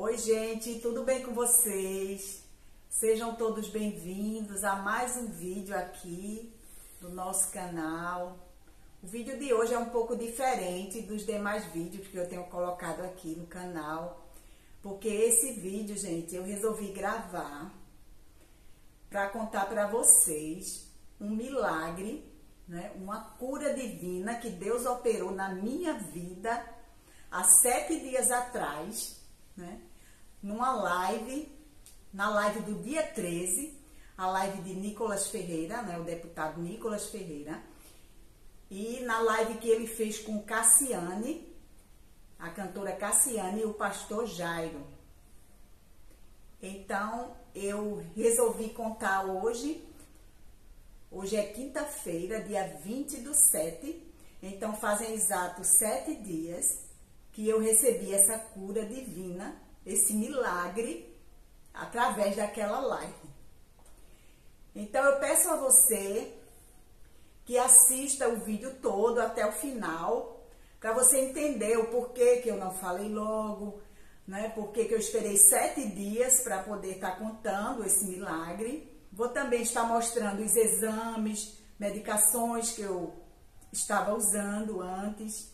Oi, gente, tudo bem com vocês? Sejam todos bem-vindos a mais um vídeo aqui do nosso canal. O vídeo de hoje é um pouco diferente dos demais vídeos que eu tenho colocado aqui no canal, porque esse vídeo, gente, eu resolvi gravar para contar para vocês um milagre, né? Uma cura divina que Deus operou na minha vida há 7 dias atrás, né? Numa live, na live do dia 13, a live de Nicolas Ferreira, né? O deputado Nicolas Ferreira, e na live que ele fez com Cassiane, a cantora Cassiane e o pastor Jairo. Então, eu resolvi contar hoje é quinta-feira, dia 20/7, então fazem exatos 7 dias que eu recebi essa cura divina, esse milagre, através daquela live. Então eu peço a você que assista o vídeo todo até o final, para você entender o porquê que eu não falei logo, né? Porque que eu esperei 7 dias para poder estar contando esse milagre. Vou também estar mostrando os exames, medicações que eu estava usando antes.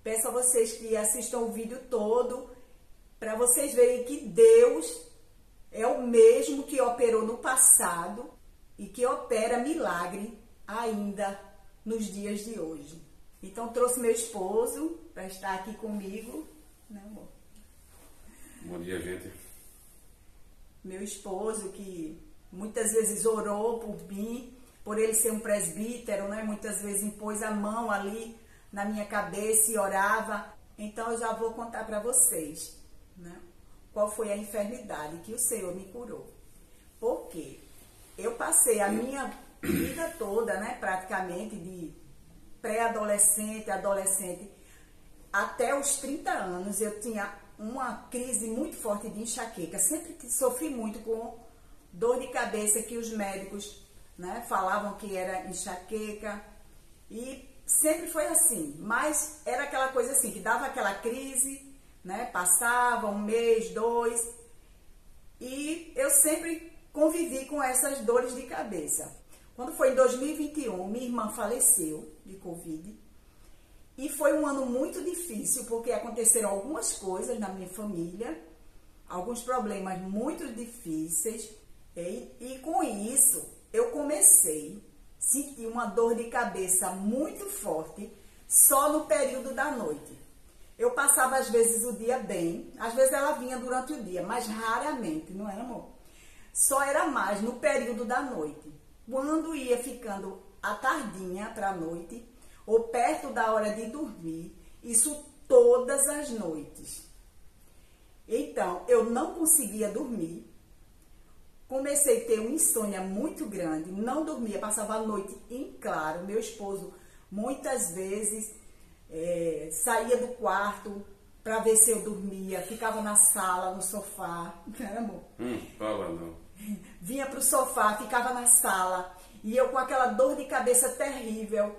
Peço a vocês que assistam o vídeo todo, para vocês verem que Deus é o mesmo que operou no passado e que opera milagre ainda nos dias de hoje. Então trouxe meu esposo para estar aqui comigo, né, amor? Bom dia, gente. Meu esposo que muitas vezes orou por mim, por ele ser um presbítero, né? Muitas vezes impôs a mão ali na minha cabeça e orava. Então eu já vou contar para vocês, né, qual foi a enfermidade que o Senhor me curou. Porque eu passei a minha vida toda, né, praticamente de pré-adolescente, adolescente, até os 30 anos eu tinha uma crise muito forte de enxaqueca. Sempre sofri muito com dor de cabeça que os médicos, né, falavam que era enxaqueca, e sempre foi assim, mas era aquela coisa assim, que dava aquela crise, né, passava 1 mês, 2, e eu sempre convivi com essas dores de cabeça. Quando foi em 2021, minha irmã faleceu de Covid, e foi um ano muito difícil, porque aconteceram algumas coisas na minha família, alguns problemas muito difíceis, e com isso eu comecei a sentir uma dor de cabeça muito forte só no período da noite. Eu passava às vezes o dia bem, às vezes ela vinha durante o dia, mas raramente, não era, amor? Só era mais no período da noite. Quando ia ficando à tardinha para a noite, ou perto da hora de dormir, isso todas as noites. Então, eu não conseguia dormir, comecei a ter uma insônia muito grande, não dormia, passava a noite em claro. Meu esposo muitas vezes saía do quarto para ver se eu dormia, ficava na sala, no sofá, né, amor? Fala não. Vinha pro sofá, ficava na sala, e eu com aquela dor de cabeça terrível,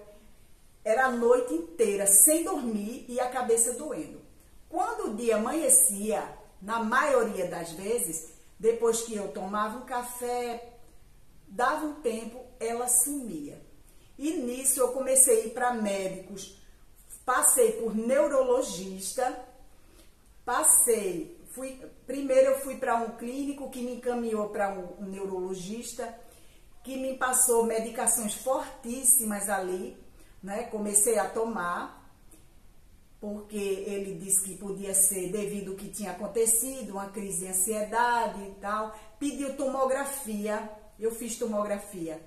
era a noite inteira sem dormir e a cabeça doendo. Quando o dia amanhecia, na maioria das vezes, depois que eu tomava um café, dava um tempo, ela sumia. E nisso eu comecei a ir para médicos, passei por neurologista, primeiro eu fui para um clínico que me encaminhou para um neurologista, que me passou medicações fortíssimas ali, né? Comecei a tomar, porque ele disse que podia ser devido ao que tinha acontecido, uma crise de ansiedade e tal. Pediu tomografia, eu fiz tomografia.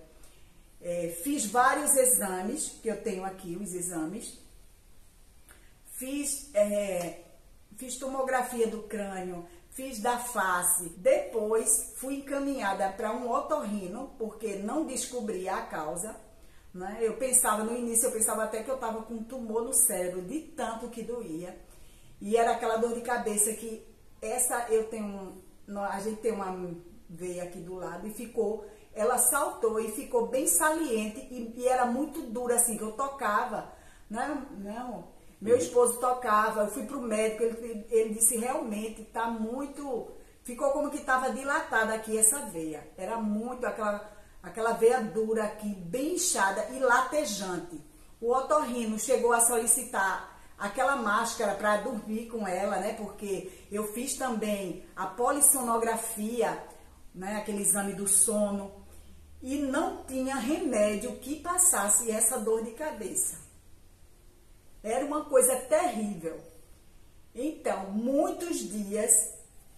Fiz vários exames, que eu tenho aqui os exames. Fiz tomografia do crânio, fiz da face. Depois fui encaminhada para um otorrino, porque não descobria a causa, né? No início eu pensava até que eu estava com um tumor no cérebro, de tanto que doía. E era aquela dor de cabeça que a gente tem uma veia aqui do lado, e ela saltou e ficou bem saliente, e era muito dura assim, que eu tocava, né? Não, Meu esposo tocava, eu fui pro médico, ele disse realmente tá muito, ficou como que estava dilatada aqui essa veia. Era muito aquela veia dura aqui, bem inchada e latejante. O otorrino chegou a solicitar aquela máscara para dormir com ela, né? Porque eu fiz também a polissonografia, né? Aquele exame do sono, e não tinha remédio que passasse essa dor de cabeça. Era uma coisa terrível. Então, muitos dias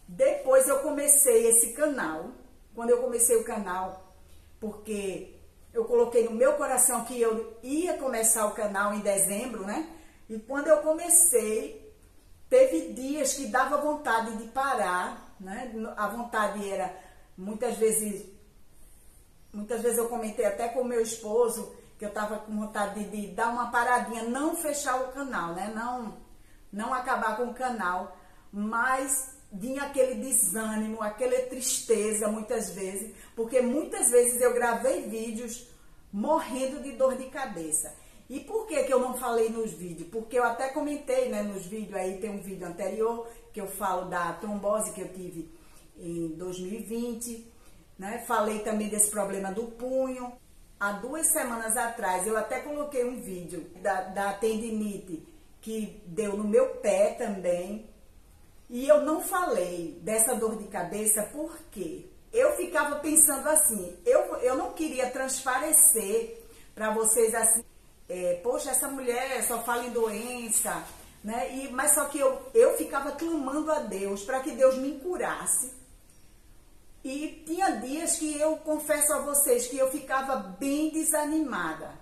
depois eu comecei esse canal. Quando eu comecei o canal, porque eu coloquei no meu coração que eu ia começar o canal em dezembro, né? E quando eu comecei, teve dias que dava vontade de parar, né? A vontade era, muitas vezes eu comentei até com o meu esposo, que eu estava com vontade de dar uma paradinha, não fechar o canal, né? Não acabar com o canal, mas vinha aquele desânimo, aquela tristeza muitas vezes, porque muitas vezes eu gravei vídeos morrendo de dor de cabeça. E por que eu não falei nos vídeos? Porque eu até comentei, né, nos vídeos, aí tem um vídeo anterior que eu falo da trombose que eu tive em 2020, né? Falei também desse problema do punho. Há 2 semanas atrás eu até coloquei um vídeo da tendinite que deu no meu pé também. E eu não falei dessa dor de cabeça porque eu ficava pensando assim, eu não queria transparecer para vocês assim, poxa, essa mulher só fala em doença, né? Mas só que eu ficava clamando a Deus para que Deus me curasse. E tinha dias que eu confesso a vocês que eu ficava bem desanimada,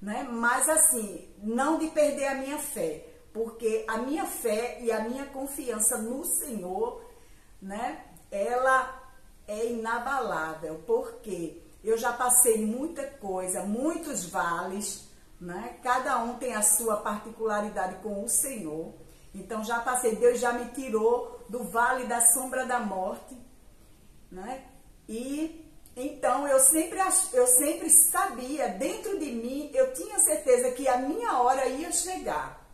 né? Mas assim, não de perder a minha fé, porque a minha fé e a minha confiança no Senhor, né? Ela é inabalável, porque eu já passei muita coisa, muitos vales, né? Cada um tem a sua particularidade com o Senhor. Então já passei, Deus já me tirou do vale da sombra da morte, né? E então eu sempre sabia, dentro de mim, eu tinha certeza que a minha hora ia chegar,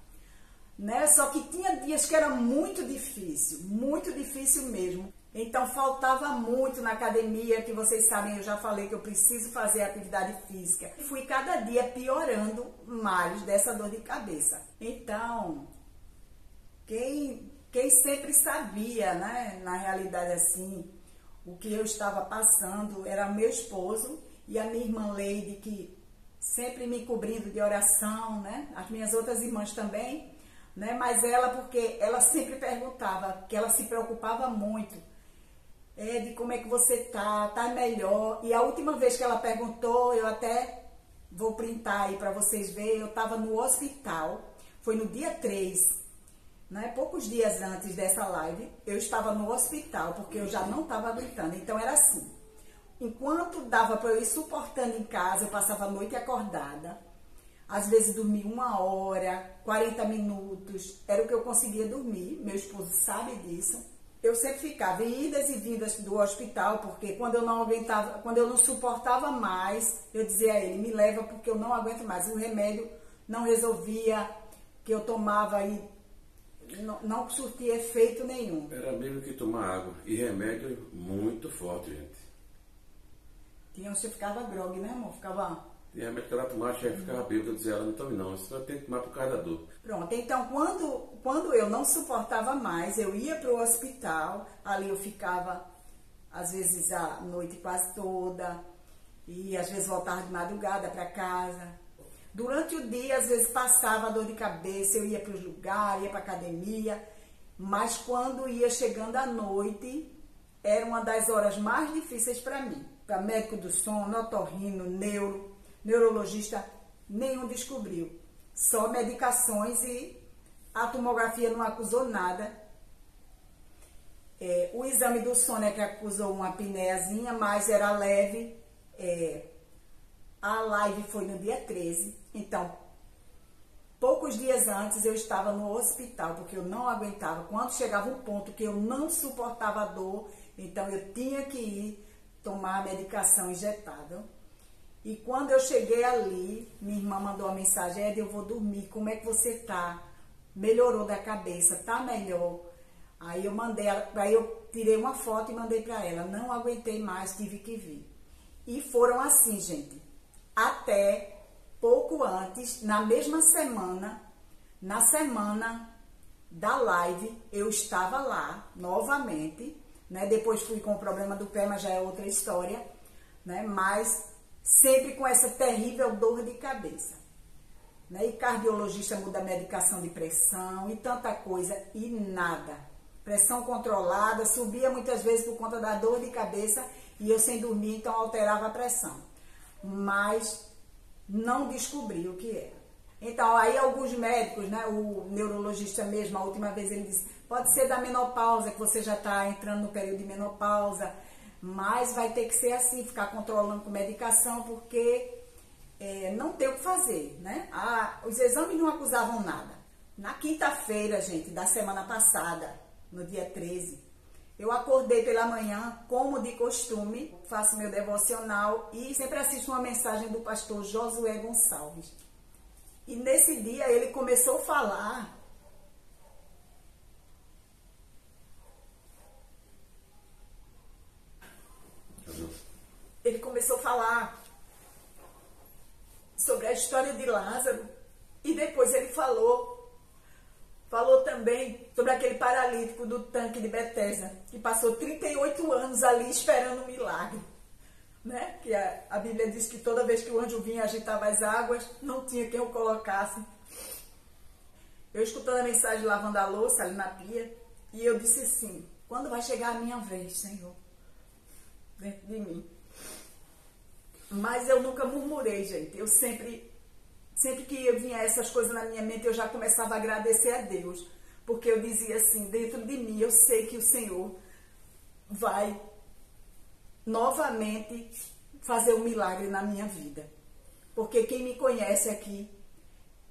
né? Só que tinha dias que era muito difícil mesmo. Então faltava muito na academia, que vocês sabem, eu já falei que eu preciso fazer atividade física. Fui cada dia piorando mais dessa dor de cabeça. Então, quem sempre sabia, né, na realidade assim, o que eu estava passando era meu esposo e a minha irmã Leide, que sempre me cobrindo de oração, né? As minhas outras irmãs também, né? Mas ela, porque ela sempre perguntava, que ela se preocupava muito, de como é que você tá melhor. E a última vez que ela perguntou, eu até vou printar aí para vocês verem, eu estava no hospital, foi no dia 3, né? Poucos dias antes dessa live, eu estava no hospital, porque eu já não estava aguentando. Então era assim, enquanto dava para eu ir suportando em casa, eu passava a noite acordada, às vezes dormia 1 hora, 40 minutos, era o que eu conseguia dormir, meu esposo sabe disso. Eu sempre ficava em idas e vindas do hospital, porque quando eu não aguentava, quando eu não suportava mais, eu dizia a ele, me leva porque eu não aguento mais. O remédio não resolvia, que eu tomava e não surtia efeito nenhum. Era mesmo que tomar água. E remédio muito forte, gente. Você ficava grogue, né, amor? E remédio que ela tomava, já ficava bêbada. Eu dizia, ela não tome não, isso não tem que tomar por causa da dor. Pronto, então quando eu não suportava mais, eu ia para o hospital, ali eu ficava, às vezes, a noite quase toda, e às vezes voltava de madrugada para casa. Durante o dia, às vezes, passava a dor de cabeça, eu ia para os lugares, ia para a academia, mas quando ia chegando à noite, era uma das horas mais difíceis para mim. Para médico do sono, otorrino, neurologista, nenhum descobriu. Só medicações e a tomografia não acusou nada. O exame do sono é que acusou uma apneiazinha, mas era leve. A live foi no dia 13, então, poucos dias antes eu estava no hospital, porque eu não aguentava. Quando chegava um ponto que eu não suportava a dor, então eu tinha que ir tomar a medicação injetável. E quando eu cheguei ali, minha irmã mandou uma mensagem, Ed, eu vou dormir, como é que você tá? melhorou da cabeça, tá melhor. Aí eu tirei uma foto e mandei para ela. Não aguentei mais, tive que vir. E foram assim, gente, até pouco antes, na mesma semana, na semana da live, eu estava lá novamente, né? Depois fui com o problema do pé, mas já é outra história, né? Mas sempre com essa terrível dor de cabeça, né? E cardiologista muda a medicação de pressão e tanta coisa e nada. Pressão controlada, subia muitas vezes por conta da dor de cabeça e eu sem dormir, então alterava a pressão. Mas não descobri o que era. Então, aí alguns médicos, né, o neurologista mesmo, a última vez ele disse, pode ser da menopausa, que você já está entrando no período de menopausa, mas vai ter que ser assim, ficar controlando com medicação, porque não tem o que fazer, né? Os exames não acusavam nada. Na quinta-feira, gente, da semana passada, no dia 13, eu acordei pela manhã, como de costume, faço meu devocional e sempre assisto uma mensagem do pastor Josué Gonçalves. E nesse dia ele começou a falar sobre a história de Lázaro e depois ele falou também sobre aquele paralítico do tanque de Betesda, que passou 38 anos ali esperando um milagre, né? Que a Bíblia diz que toda vez que o anjo vinha agitava as águas, não tinha quem o colocasse. Eu escutando a mensagem, lavando a louça ali na pia, e eu disse assim, quando vai chegar a minha vez, Senhor? Dentro de mim. Mas eu nunca murmurei, gente. Eu sempre que vinha essas coisas na minha mente, eu já começava a agradecer a Deus. Porque eu dizia assim, dentro de mim, eu sei que o Senhor vai novamente fazer um milagre na minha vida. Porque quem me conhece aqui,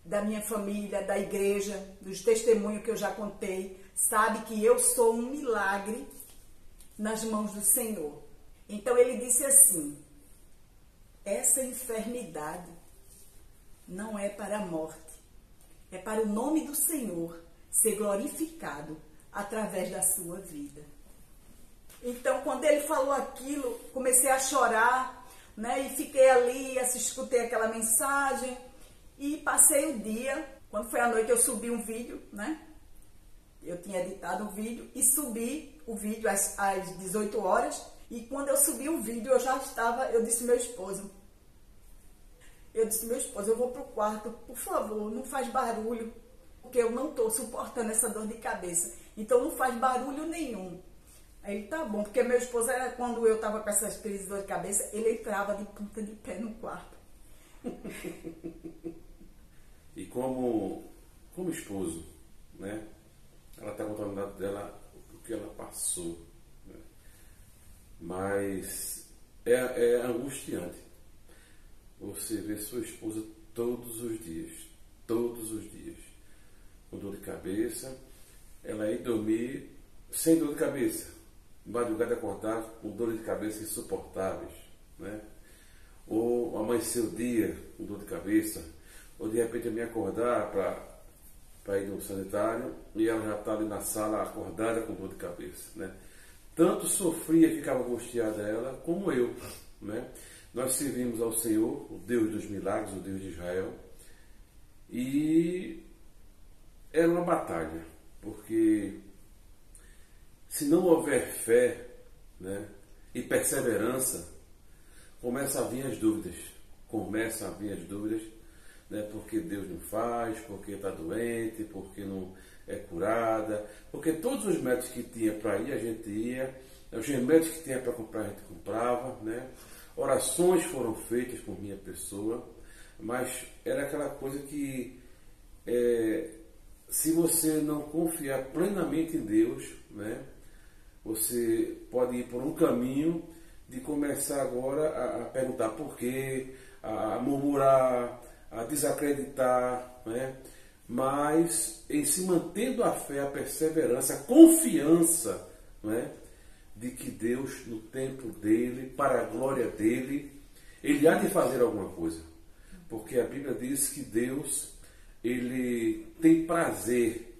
da minha família, da igreja, dos testemunhos que eu já contei, sabe que eu sou um milagre nas mãos do Senhor. Então ele disse assim, essa enfermidade não é para a morte, é para o nome do Senhor ser glorificado através da sua vida. Então, quando ele falou aquilo, comecei a chorar, né? E fiquei ali, escutei aquela mensagem e passei o dia. Quando foi à noite, eu subi um vídeo, né? Eu tinha editado o vídeo e subi o vídeo às 18 horas. E quando eu subi o vídeo, eu disse ao meu esposo, eu vou pro quarto, por favor, não faz barulho, porque eu não estou suportando essa dor de cabeça. Então não faz barulho nenhum. Aí ele, tá bom, porque meu esposo era, quando eu estava com essas crises de dor de cabeça, ele entrava de ponta de pé no quarto. E como esposo, né? Ela está contando do lado dela o que ela passou, né? Mas é angustiante você ver sua esposa todos os dias, com dor de cabeça, ela ir dormir sem dor de cabeça, madrugada acordar com dor de cabeça insuportáveis, né? Ou amanhecer o dia com dor de cabeça, ou de repente eu me acordar para ir no sanitário e ela já está ali na sala acordada com dor de cabeça, né? Tanto sofria, ficava angustiada ela, como eu, né? Nós servimos ao Senhor, o Deus dos milagres, o Deus de Israel, e era uma batalha, porque se não houver fé, né, e perseverança, começam a vir as dúvidas, né, porque Deus não faz, porque está doente, porque não é curada, porque todos os médicos que tinha para ir, a gente ia, os remédios que tinha para comprar, a gente comprava, né? Orações foram feitas por minha pessoa, mas era aquela coisa que se você não confiar plenamente em Deus, né, você pode ir por um caminho de começar agora a perguntar por quê, a murmurar, a desacreditar, né? Mas em se mantendo a fé, a perseverança, a confiança, né, de que Deus, no tempo dele, para a glória dele, ele há de fazer alguma coisa. Porque a Bíblia diz que Deus ele tem prazer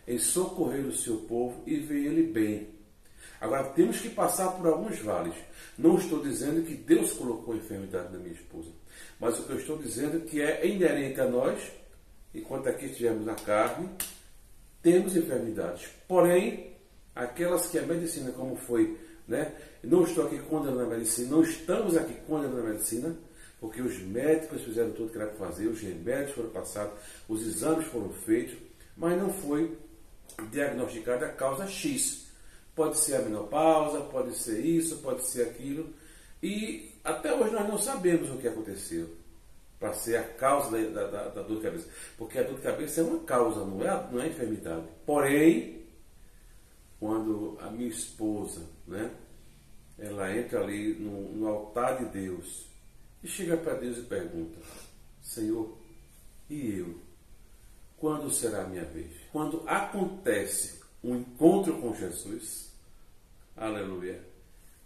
em socorrer o seu povo e ver ele bem. Agora, temos que passar por alguns vales. Não estou dizendo que Deus colocou a enfermidade na minha esposa, mas o que eu estou dizendo é que é inerente a nós, enquanto aqui estivermos na carne, temos enfermidades. Porém, aquelas que a medicina, como foi, né? Não estou aqui condenando a medicina, não estamos aqui condenando a medicina, porque os médicos fizeram tudo que era para fazer, os remédios foram passados, os exames foram feitos, mas não foi diagnosticada a causa X. Pode ser a menopausa, pode ser isso, pode ser aquilo. E até hoje nós não sabemos o que aconteceu para ser a causa da dor de cabeça. Porque a dor de cabeça é uma causa, não é enfermidade. Porém, quando a minha esposa, né, ela entra ali no altar de Deus e chega para Deus e pergunta: Senhor, e eu? Quando será a minha vez? Quando acontece um encontro com Jesus, aleluia,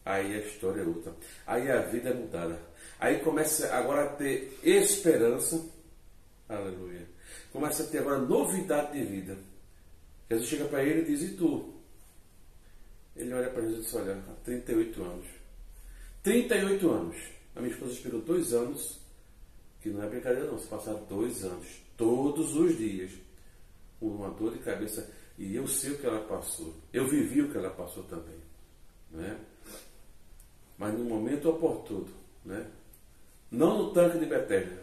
aí a história é outra. Aí a vida é mudada. Aí começa agora a ter esperança, aleluia. Começa a ter agora novidade de vida. Jesus chega para ele e diz: e tu? Ele olha para Jesus e diz: olha, há 38 anos. 38 anos. A minha esposa esperou 2 anos, que não é brincadeira não, se passaram 2 anos, todos os dias, com uma dor de cabeça. E eu sei o que ela passou. Eu vivi o que ela passou também. Né? Mas no momento oportuno, né? Não no tanque de Betesda,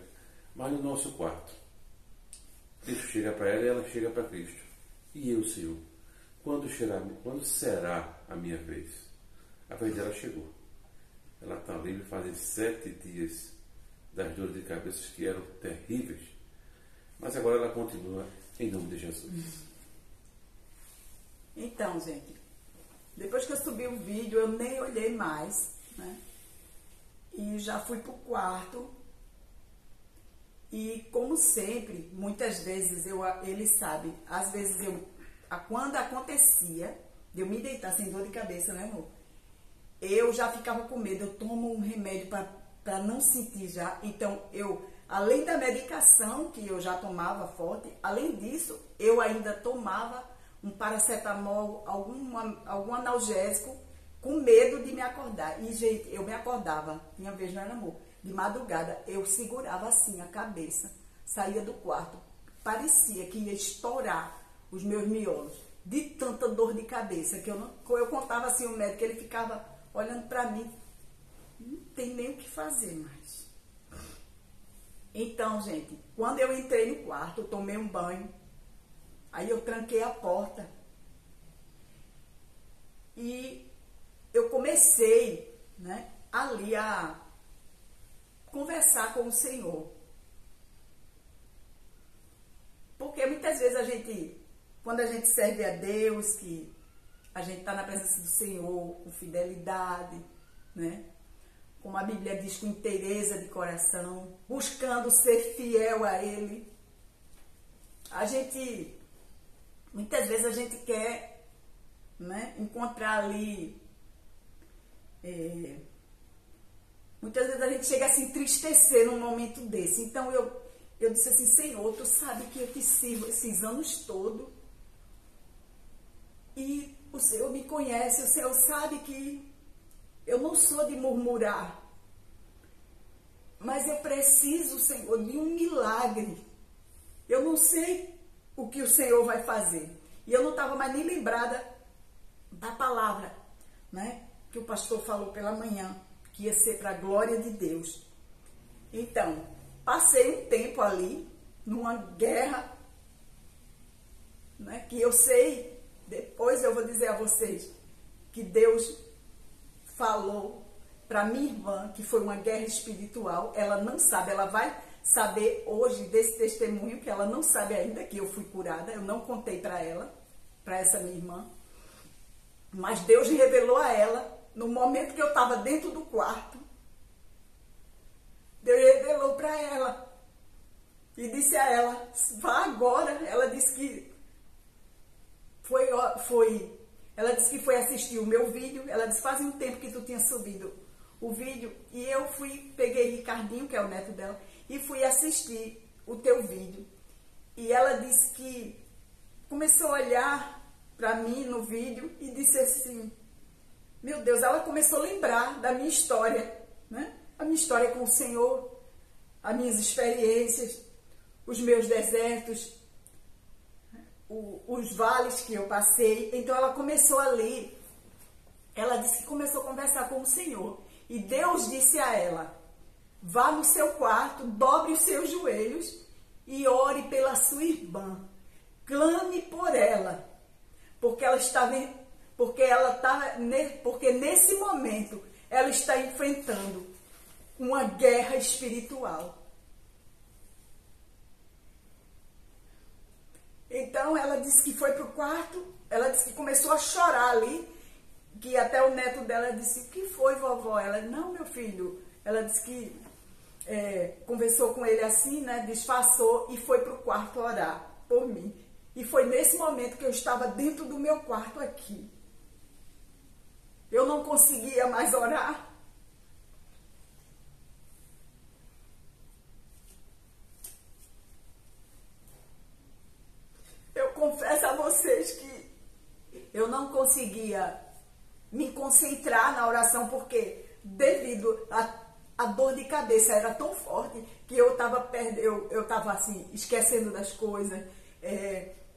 mas no nosso quarto. Cristo chega para ela e ela chega para Cristo. E eu, Senhor, quando será a minha vez? A vez dela chegou. Ela está livre fazem 7 dias das dores de cabeça que eram terríveis. Mas agora ela continua em nome de Jesus. Então, gente, depois que eu subi o vídeo, eu nem olhei mais, né? E já fui pro quarto. E como sempre, muitas vezes, ele sabe, às vezes quando acontecia de eu me deitar sem dor de cabeça, né, amor? Eu já ficava com medo, eu tomo um remédio para não sentir já. Então, além da medicação que eu já tomava forte, além disso, eu ainda tomava um paracetamol, algum analgésico, com medo de me acordar. E, gente, eu me acordava, tinha vez, não era, amor? De madrugada, eu segurava assim a cabeça, saía do quarto, parecia que ia estourar os meus miolos, de tanta dor de cabeça, que eu contava assim o médico, ele ficava olhando para mim, não tem nem o que fazer mais. Então, gente, quando eu entrei no quarto, eu tomei um banho, aí eu tranquei a porta e eu comecei, né, ali a conversar com o Senhor. Porque muitas vezes quando a gente serve a Deus, que a gente está na presença do Senhor com fidelidade, né? Como a Bíblia diz, com inteireza de coração, buscando ser fiel a Ele. Muitas vezes a gente quer, né, encontrar ali, muitas vezes a gente chega a se entristecer num momento desse. Então eu disse assim: Senhor, tu sabe que eu te sirvo esses anos todos e o Senhor me conhece, o Senhor sabe que eu não sou de murmurar, mas eu preciso, Senhor, de um milagre. Eu não sei o que o Senhor vai fazer. E eu não estava mais nem lembrada da palavra, né, que o pastor falou pela manhã, que ia ser para a glória de Deus. Então, passei um tempo ali, numa guerra, né, que eu sei, depois eu vou dizer a vocês, que Deus falou para minha irmã, que foi uma guerra espiritual. Ela não sabe, ela vai saber hoje desse testemunho, que ela não sabe ainda que eu fui curada, eu não contei para ela, para essa minha irmã, mas Deus revelou a ela, no momento que eu estava dentro do quarto, Deus revelou para ela e disse a ela: vá agora. Ela disse que ela disse que foi assistir o meu vídeo. Ela disse: faz um tempo que tu tinha subido o vídeo, e eu peguei Ricardinho, que é o neto dela, e fui assistir o teu vídeo. E ela disse que começou a olhar para mim no vídeo e disse assim, meu Deus, ela começou a lembrar da minha história, né? A minha história com o Senhor, as minhas experiências, os meus desertos, os vales que eu passei. Então ela começou a ler. Ela disse que começou a conversar com o Senhor. E Deus disse a ela, vá no seu quarto, dobre os seus joelhos e ore pela sua irmã. Clame por ela, porque nesse momento ela está enfrentando uma guerra espiritual. Então ela disse que foi para o quarto, ela disse que começou a chorar ali, que até o neto dela disse, o que foi, vovó? Ela, não, meu filho. Ela disse que conversou com ele assim, né, disfarçou e foi para o quarto orar por mim. E foi nesse momento que eu estava dentro do meu quarto aqui. Eu não conseguia mais orar. Eu confesso a vocês que eu não conseguia me concentrar na oração, porque devido a dor de cabeça era tão forte que eu estava assim, esquecendo das coisas,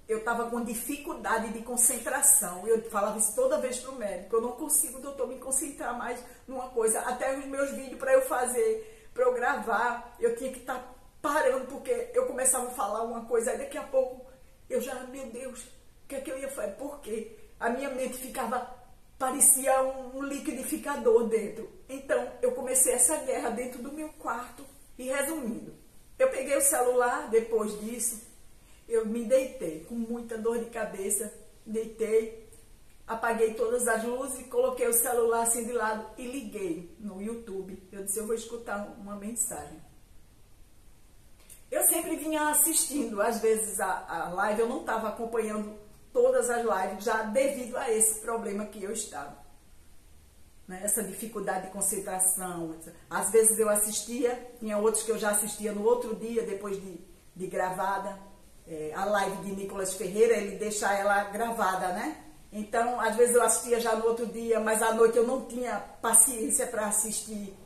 eu estava com dificuldade de concentração. Eu falava isso toda vez para o médico, eu não consigo, doutor, me concentrar mais numa coisa. Até os meus vídeos para eu fazer, para eu gravar, eu tinha que estar parando, porque eu começava a falar uma coisa, aí daqui a pouco eu já, meu Deus, o que é que eu ia fazer? Por quê? A minha mente parecia um liquidificador dentro. Então, eu comecei essa guerra dentro do meu quarto. E resumindo, eu peguei o celular, depois disso, eu me deitei com muita dor de cabeça, deitei, apaguei todas as luzes, coloquei o celular assim de lado e liguei no YouTube. Eu disse, eu vou escutar uma mensagem. Eu sempre vinha assistindo, às vezes, a live, eu não estava acompanhando todas as lives, já devido a esse problema que eu estava. Né? Essa dificuldade de concentração. Às vezes eu assistia, tinha outros que eu já assistia no outro dia, depois de gravada. A live de Nicolas Ferreira, ele deixa ela gravada, né? Então, às vezes eu assistia já no outro dia, mas à noite eu não tinha paciência para assistir,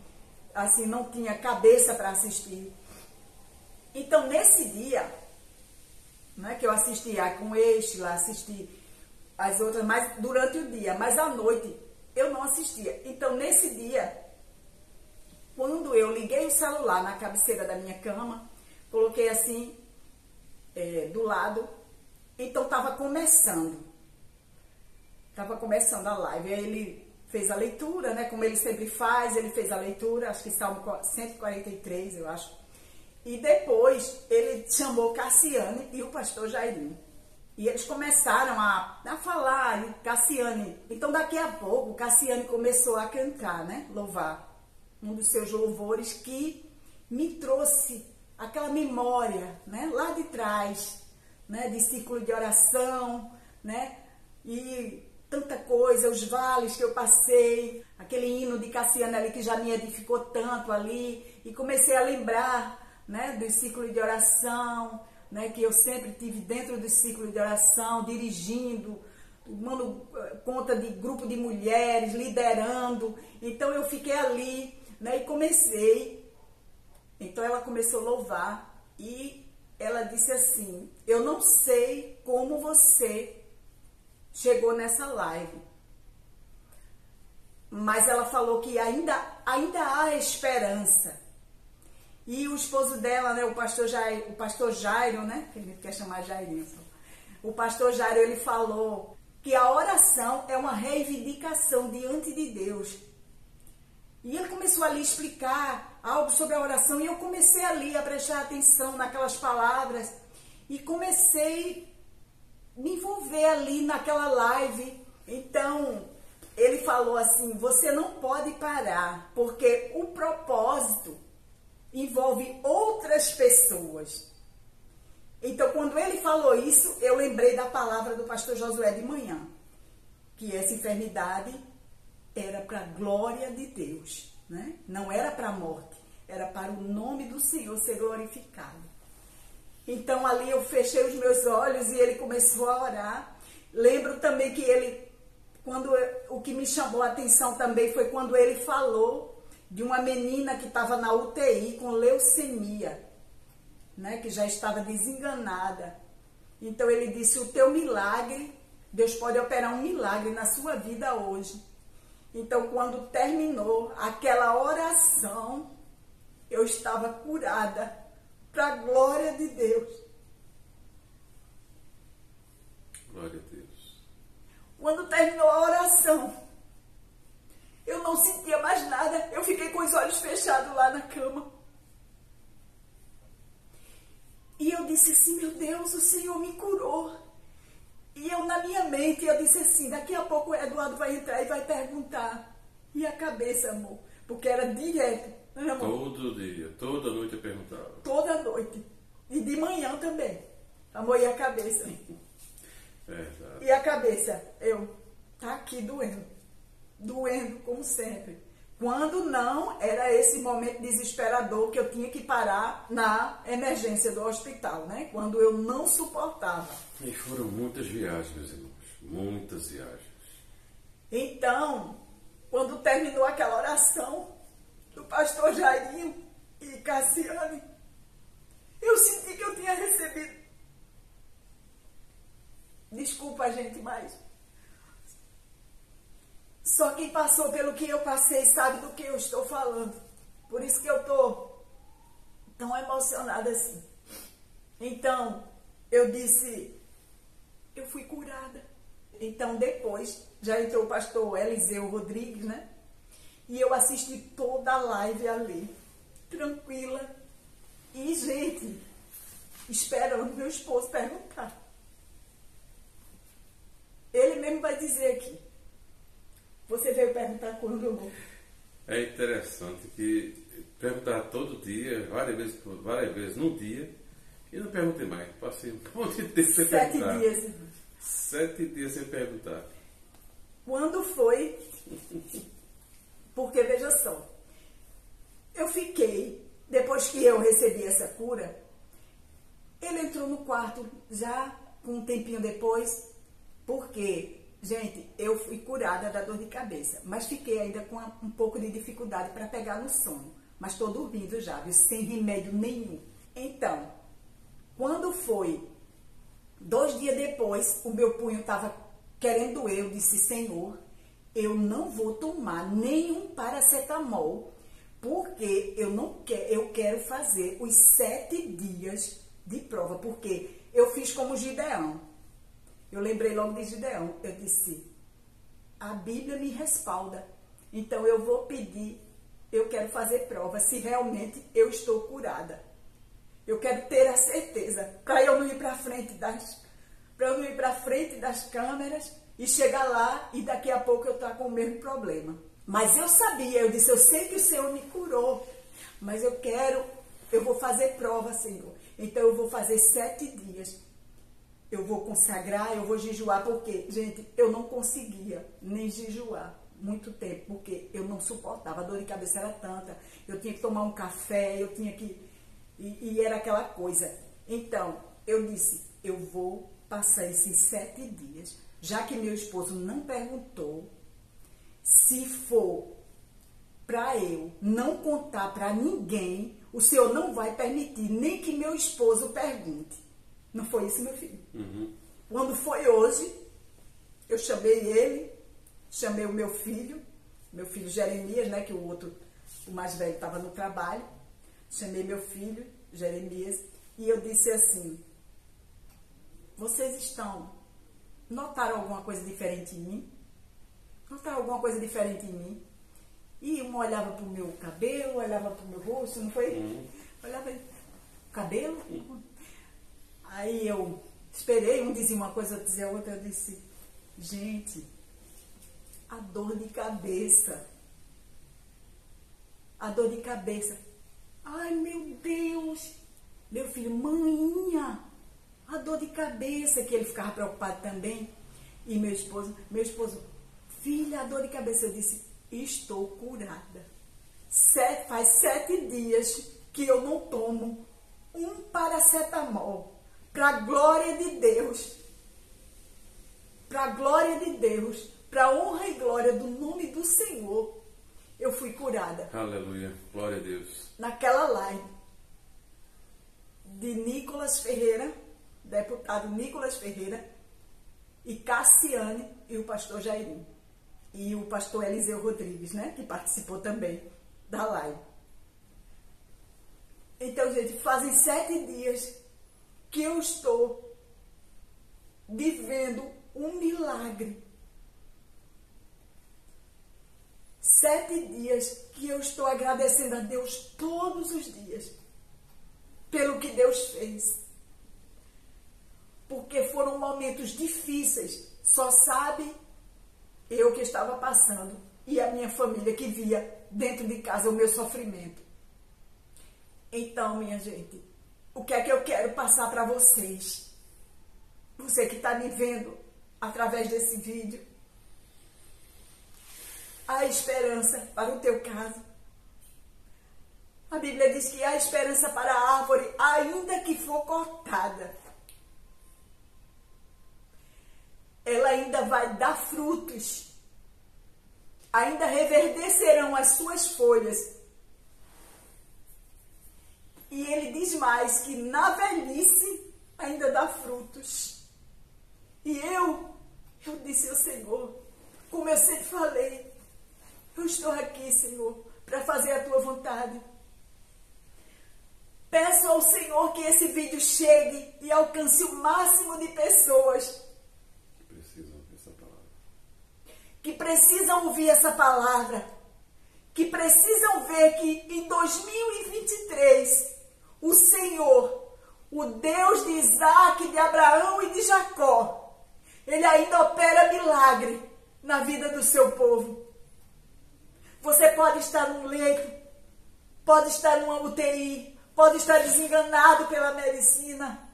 assim, não tinha cabeça para assistir. Então, nesse dia, né, que eu assistia com Estela, assisti as outras, mas durante o dia, mas à noite eu não assistia. Então, nesse dia, quando eu liguei o celular na cabeceira da minha cama, coloquei assim, do lado, então estava começando a live. Aí ele fez a leitura, né, como ele sempre faz, ele fez a leitura, acho que Salmo 143, eu acho. E depois ele chamou Cassiane e o pastor Jairinho. E eles começaram a falar, e Cassiane. Então daqui a pouco Cassiane começou a cantar, né? Louvar. Um dos seus louvores que me trouxe aquela memória, né? Lá de trás, né? De ciclo de oração, né? E tanta coisa, os vales que eu passei, aquele hino de Cassiane ali que já me edificou tanto ali. E comecei a lembrar, né, do ciclo de oração, né, que eu sempre tive dentro do ciclo de oração, dirigindo, tomando conta de grupo de mulheres, liderando. Então eu fiquei ali, né, e comecei. Então ela começou a louvar e ela disse assim, eu não sei como você chegou nessa live, mas ela falou que ainda há esperança. E o esposo dela, né, o pastor Jairo, né, que a gente quer chamar Jairinho, o pastor Jairo, ele falou que a oração é uma reivindicação diante de Deus. E ele começou ali a explicar algo sobre a oração, e eu comecei ali a prestar atenção naquelas palavras, e comecei a me envolver ali naquela live. Então, ele falou assim, você não pode parar, porque o propósito envolve outras pessoas. Então, quando ele falou isso, eu lembrei da palavra do pastor Josué de manhã, que essa enfermidade era para a glória de Deus, né? Não era para a morte, era para o nome do Senhor ser glorificado. Então ali eu fechei os meus olhos e ele começou a orar. Lembro também que ele, o que me chamou a atenção também foi quando ele falou de uma menina que estava na UTI com leucemia, né, que já estava desenganada. Então ele disse, o teu milagre, Deus pode operar um milagre na sua vida hoje. Então quando terminou aquela oração, eu estava curada, para a glória de Deus. Glória a Deus. Quando terminou a oração, eu não sentia mais nada, eu fiquei com os olhos fechados lá na cama. E eu disse assim, meu Deus, o Senhor me curou. E eu, na minha mente, eu disse assim, daqui a pouco o Eduardo vai entrar e vai perguntar. E a cabeça, amor? Porque era direto, né, amor? Todo dia, toda noite eu perguntava. Toda noite. E de manhã também. Amor, e a cabeça? Verdade. E a cabeça? Tá aqui doendo. Doendo, como sempre. Quando não, era esse momento desesperador que eu tinha que parar na emergência do hospital, né? Quando eu não suportava. E foram muitas viagens, meus irmãos. Muitas viagens. Então, quando terminou aquela oração do pastor Jairinho e Cassiane, eu senti que eu tinha recebido. Desculpa, gente, mas só quem passou pelo que eu passei sabe do que eu estou falando. Por isso que eu estou tão emocionada assim. Então, eu disse, eu fui curada. Então, depois, já entrou o pastor Eliseu Rodrigues, né? E eu assisti toda a live ali, tranquila. E, gente, esperando meu esposo perguntar. Ele mesmo vai dizer aqui. Você veio perguntar quando eu vou. É interessante que perguntar todo dia, várias vezes no dia, e não perguntei mais. Passei um monte de tempo sem perguntar. 7 dias. 7 dias sem perguntar. Quando foi? Porque, veja só, eu fiquei, depois que eu recebi essa cura, ele entrou no quarto já um tempinho depois, porque, gente, eu fui curada da dor de cabeça, mas fiquei ainda com um pouco de dificuldade para pegar no sono, mas estou dormindo já, viu, sem remédio nenhum. Então, quando foi 2 dias depois, o meu punho estava querendo doer, eu disse, Senhor, eu não vou tomar nenhum paracetamol, porque eu quero fazer os 7 dias de prova, porque eu fiz como Gideão. Eu lembrei logo de Gideão. Eu disse, a Bíblia me respalda, então eu vou pedir, eu quero fazer prova, se realmente eu estou curada. Eu quero ter a certeza, para eu não ir para frente das câmeras e chegar lá e daqui a pouco eu estar com o mesmo problema. Mas eu sabia, eu disse, eu sei que o Senhor me curou, mas eu vou fazer prova, Senhor. Então eu vou fazer 7 dias. Eu vou consagrar, eu vou jejuar, porque, gente, eu não conseguia nem jejuar muito tempo, porque eu não suportava, a dor de cabeça era tanta, eu tinha que tomar um café, eu tinha que... E era aquela coisa. Então, eu disse, eu vou passar esses 7 dias, já que meu esposo não perguntou, se for para eu não contar para ninguém, o Senhor não vai permitir nem que meu esposo pergunte. Não foi isso, meu filho? Uhum. Quando foi hoje, eu chamei ele, chamei o meu filho Jeremias, né, que o mais velho estava no trabalho, chamei meu filho, Jeremias, e eu disse assim, vocês notaram alguma coisa diferente em mim? Notaram alguma coisa diferente em mim? E um olhava para o meu cabelo, olhava para o meu rosto, não foi? Uhum. Olhava, cabelo? Aí eu esperei, um dizia uma coisa, outro dizia outra, eu disse, gente, a dor de cabeça, ai meu Deus, meu filho, maninha, a dor de cabeça, que ele ficava preocupado também, e meu esposo, filha, a dor de cabeça, eu disse, estou curada, faz 7 dias que eu não tomo um paracetamol, para a glória de Deus, para a glória de Deus, para a honra e glória do nome do Senhor, eu fui curada. Aleluia, glória a Deus. Naquela live de Nicolas Ferreira, deputado Nicolas Ferreira, e Cassiane e o pastor Jairinho. E o pastor Eliseu Rodrigues, né, que participou também da live. Então, gente, fazem 7 dias que eu estou vivendo um milagre. 7 dias que eu estou agradecendo a Deus todos os dias pelo que Deus fez. Porque foram momentos difíceis, só sabe eu que estava passando e a minha família que via dentro de casa o meu sofrimento. Então, minha gente, o que é que eu quero passar para vocês? Você que está me vendo através desse vídeo, há esperança para o teu caso. A Bíblia diz que há esperança para a árvore, ainda que for cortada. Ela ainda vai dar frutos, ainda reverdecerão as suas folhas. E ele diz mais, que na velhice ainda dá frutos. E eu disse ao Senhor, como eu sempre falei, eu estou aqui, Senhor, para fazer a tua vontade. Peço ao Senhor que esse vídeo chegue e alcance o máximo de pessoas que precisam ouvir essa palavra, que precisam ver que em 2023 o Senhor, o Deus de Isaac, de Abraão e de Jacó, Ele ainda opera milagre na vida do seu povo. Você pode estar num leito, pode estar numa UTI, pode estar desenganado pela medicina.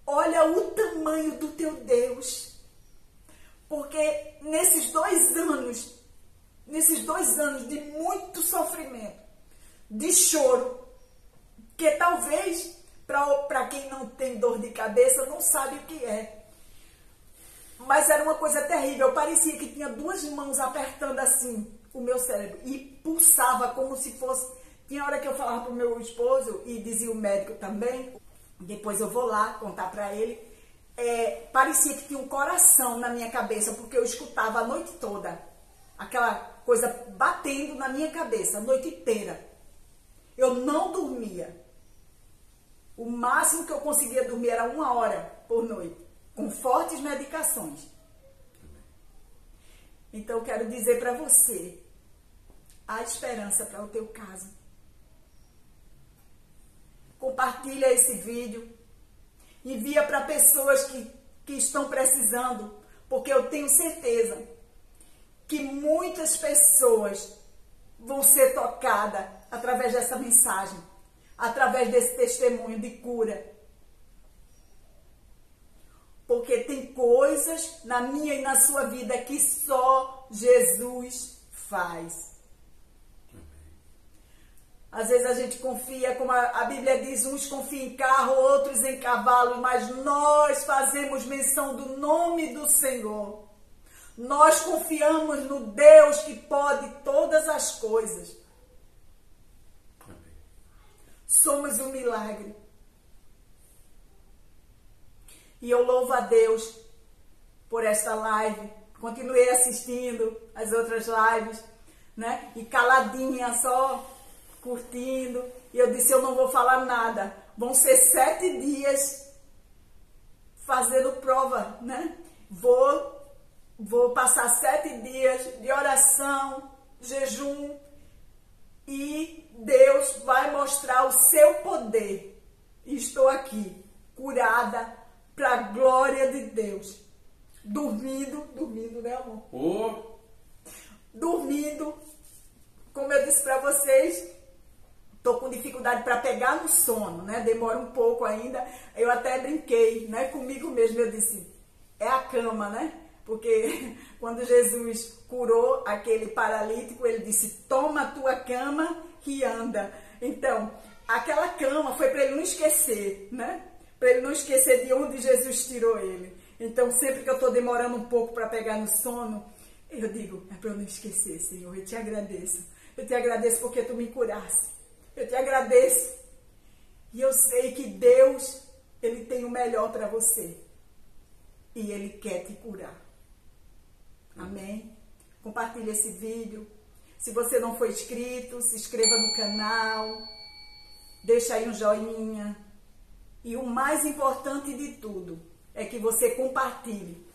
Olha o tamanho do teu Deus. Porque nesses 2 anos de muito sofrimento, de choro, que talvez para quem não tem dor de cabeça não sabe o que é. Mas era uma coisa terrível. Parecia que tinha 2 mãos apertando assim o meu cérebro e pulsava como se fosse... Tinha hora que eu falava para o meu esposo e dizia o médico também, depois eu vou lá contar para ele, parecia que tinha um coração na minha cabeça, porque eu escutava a noite toda, aquela coisa batendo na minha cabeça, a noite inteira. Eu não dormia. O máximo que eu conseguia dormir era 1 hora por noite, com fortes medicações. Então eu quero dizer para você, há esperança para o teu caso. Compartilha esse vídeo, envia para pessoas que estão precisando, porque eu tenho certeza que muitas pessoas vão ser tocadas através dessa mensagem, através desse testemunho de cura. Porque tem coisas na minha e na sua vida que só Jesus faz. Às vezes a gente confia, como a Bíblia diz, uns confiam em carro, outros em cavalo, mas nós fazemos menção do nome do Senhor. Nós confiamos no Deus que pode todas as coisas. Amém. Somos um milagre. E eu louvo a Deus por esta live. Continuei assistindo as outras lives, né? E caladinha só, curtindo, e eu disse, eu não vou falar nada, vão ser 7 dias fazendo prova, né? Vou passar 7 dias de oração, jejum, e Deus vai mostrar o seu poder. E estou aqui, curada, para a glória de Deus, dormindo, né, amor? Oh. Dormindo, como eu disse para vocês, estou com dificuldade para pegar no sono, né? Demora um pouco ainda. Eu até brinquei, né? Comigo mesmo. Eu disse, é a cama, né? Porque quando Jesus curou aquele paralítico, ele disse, toma a tua cama e anda. Então, aquela cama foi para ele não esquecer, né? Para ele não esquecer de onde Jesus tirou ele. Então, sempre que eu estou demorando um pouco para pegar no sono, eu digo, é para eu não esquecer, Senhor, eu te agradeço. Eu te agradeço porque tu me curaste. Eu te agradeço. E eu sei que Deus, Ele tem o melhor para você. E Ele quer te curar. Amém? Compartilhe esse vídeo. Se você não for inscrito, se inscreva no canal. Deixa aí um joinha. E o mais importante de tudo é que você compartilhe.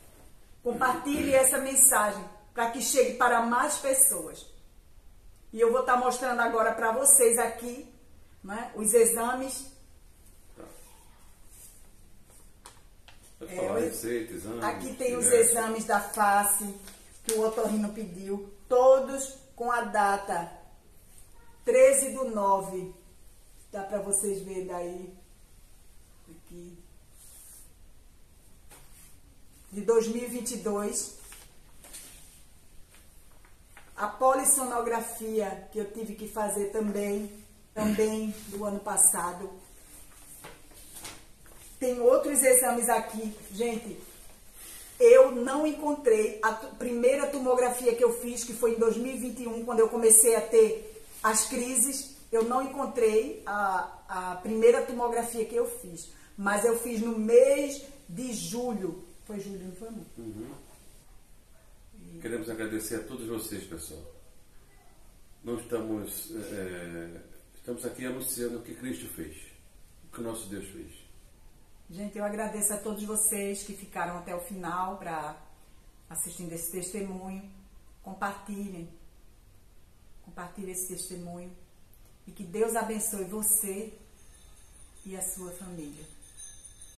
Compartilhe essa mensagem para que chegue para mais pessoas. E eu vou estar mostrando agora para vocês aqui, né, os exames. Receita, exames, aqui tem os exames da face que o otorrino pediu, todos com a data 13/9. Dá para vocês verem daí, aqui, de 2022. A polissonografia que eu tive que fazer também do ano passado. Tem outros exames aqui. Gente, eu não encontrei a primeira tomografia que eu fiz, que foi em 2021, quando eu comecei a ter as crises. Eu não encontrei a primeira tomografia que eu fiz. Mas eu fiz no mês de julho. Foi julho, não foi? Uhum. Queremos agradecer a todos vocês, pessoal. Nós estamos aqui anunciando o que Cristo fez, o que o nosso Deus fez. Gente, eu agradeço a todos vocês que ficaram até o final para assistindo esse testemunho. Compartilhem esse testemunho e que Deus abençoe você e a sua família.